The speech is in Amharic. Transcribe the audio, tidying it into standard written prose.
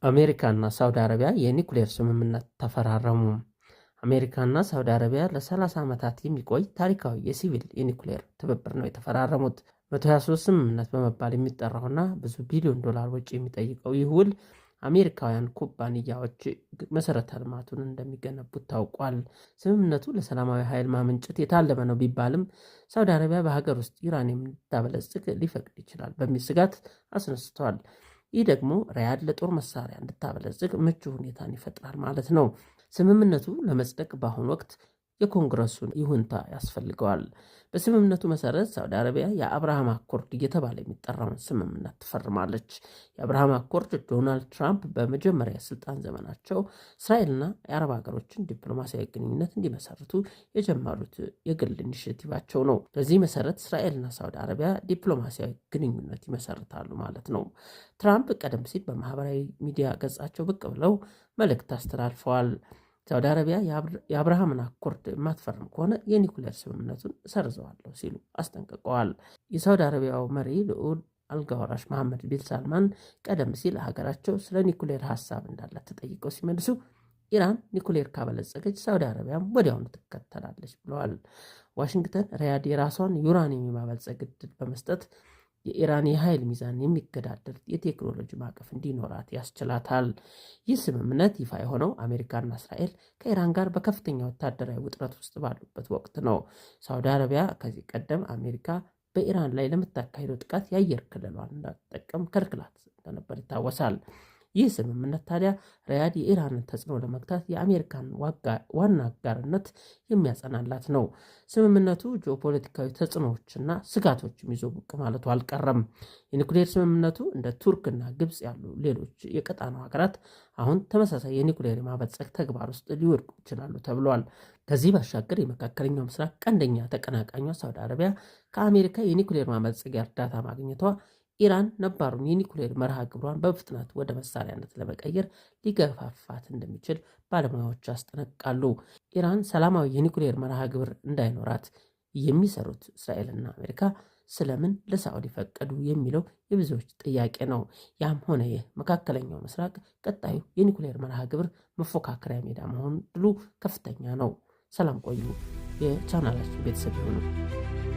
አሜሪካና ሳውዲ አረቢያ የኒኩሌር ስምምነት ተፈራረሙ። አሜሪካና ሳውዲ አረቢያ ለ30 ዓመታት የሚቆይ ታሪካዊ የሲቪል የኒኩሌር ትብብር ነው የተፈራረሙት። 123 ስምምነት በመባል የሚጠራውና ብዙ ቢሊዮን ዶላር ወጪ የሚጠይቀው ይህ ውል አሜሪካውያን ኩባንያዎች መሰረተ ልማቱን እንደሚገነቡት ታውቋል። ስምምነቱ ለሰላማዊ ኃይል ማመንጨት የታለመ ነው ቢባልም ሳውዲ አረቢያ በሀገር ውስጥ ዩራኒየም እንድታበለጽግ ሊፈቅድ ይችላል በሚል ስጋት አስነስቷል። ይህ ደግሞ ሪያድ ለጦር መሳሪያ እንድታበለጽግ ምቹ ሁኔታን ይፈጥራል ማለት ነው። ስምምነቱ ለመጽደቅ በአሁኑ ወቅት የኮንግረሱን ይሁንታ ያስፈልገዋል። በስምምነቱ መሰረት ሳውዲ አረቢያ የአብርሃም አኮርድ እየተባለ የሚጠራውን ስምምነት ትፈርማለች። የአብርሃም አኮርድ ዶናልድ ትራምፕ በመጀመሪያ የስልጣን ዘመናቸው እስራኤልና የአረብ ሀገሮችን ዲፕሎማሲያዊ ግንኙነት እንዲመሰርቱ የጀመሩት የግል ኢኒሽቲቫቸው ነው። በዚህ መሰረት እስራኤልና ሳውዲ አረቢያ ዲፕሎማሲያዊ ግንኙነት ይመሰርታሉ ማለት ነው። ትራምፕ ቀደም ሲል በማህበራዊ ሚዲያ ገጻቸው ብቅ ብለው መልእክት አስተላልፈዋል። ሳውዲ አረቢያ የአብርሃምን አኮርድ የማትፈርም ከሆነ የኒኩሌር ስምምነቱን ሰርዘዋለሁ ሲሉ አስጠንቅቀዋል። የሳውዲ አረቢያው መሪ ልዑል አልጋወራሽ መሐመድ ቢን ሳልማን ቀደም ሲል ሀገራቸው ስለ ኒኩሌር ሀሳብ እንዳላት ተጠይቀው ሲመልሱ ኢራን ኒኩሌር ካበለጸገች ሳውዲ አረቢያም ወዲያውኑ ትከተላለች ብለዋል። ዋሽንግተን ሪያድ የራሷን ዩራኒየም የማበልጸግ ዕድል በመስጠት የኢራን የኃይል ሚዛን የሚገዳደር የቴክኖሎጂ ማዕቀፍ እንዲኖራት ያስችላታል። ይህ ስምምነት ይፋ የሆነው አሜሪካና እስራኤል ከኢራን ጋር በከፍተኛ ወታደራዊ ውጥረት ውስጥ ባሉበት ወቅት ነው። ሳውዲ አረቢያ ከዚህ ቀደም አሜሪካ በኢራን ላይ ለምታካሄደው ጥቃት የአየር ክልሏን እንዳትጠቀም ከልክላት እንደነበር ይታወሳል። ይህ ስምምነት ታዲያ ሪያድ የኢራንን ተጽዕኖ ለመግታት የአሜሪካን ዋና አጋርነት የሚያጸናላት ነው። ስምምነቱ ጂኦፖለቲካዊ ተጽዕኖዎችና ስጋቶችም ይዞ ብቅ ማለቱ አልቀረም። የኒኩሌር ስምምነቱ እንደ ቱርክና ግብፅ ያሉ ሌሎች የቀጣናው ሀገራት አሁን ተመሳሳይ የኒኩሌር የማበልጸግ ተግባር ውስጥ ሊወድቁ ይችላሉ ተብሏል። ከዚህ ባሻገር የመካከለኛው ምስራቅ ቀንደኛ ተቀናቃኟ ሳውዲ አረቢያ ከአሜሪካ የኒኩሌር ማበልጸጊያ እርዳታ ማግኘቷ ኢራን ነባሩን የኒኩሌር መርሃ ግብሯን በፍጥነት ወደ መሳሪያነት ለመቀየር ሊገፋፋት እንደሚችል ባለሙያዎች ያስጠነቅቃሉ። ኢራን ሰላማዊ የኒኩሌር መርሃ ግብር እንዳይኖራት የሚሰሩት እስራኤልና አሜሪካ ስለምን ለሳዑዲ ፈቀዱ የሚለው የብዙዎች ጥያቄ ነው። ያም ሆነ ይህ መካከለኛው ምስራቅ ቀጣዩ የኒኩሌር መርሃ ግብር መፎካከሪያ ሜዳ መሆን ድሉ ከፍተኛ ነው። ሰላም ቆዩ። የቻናላችን ቤተሰብ ይሁኑ።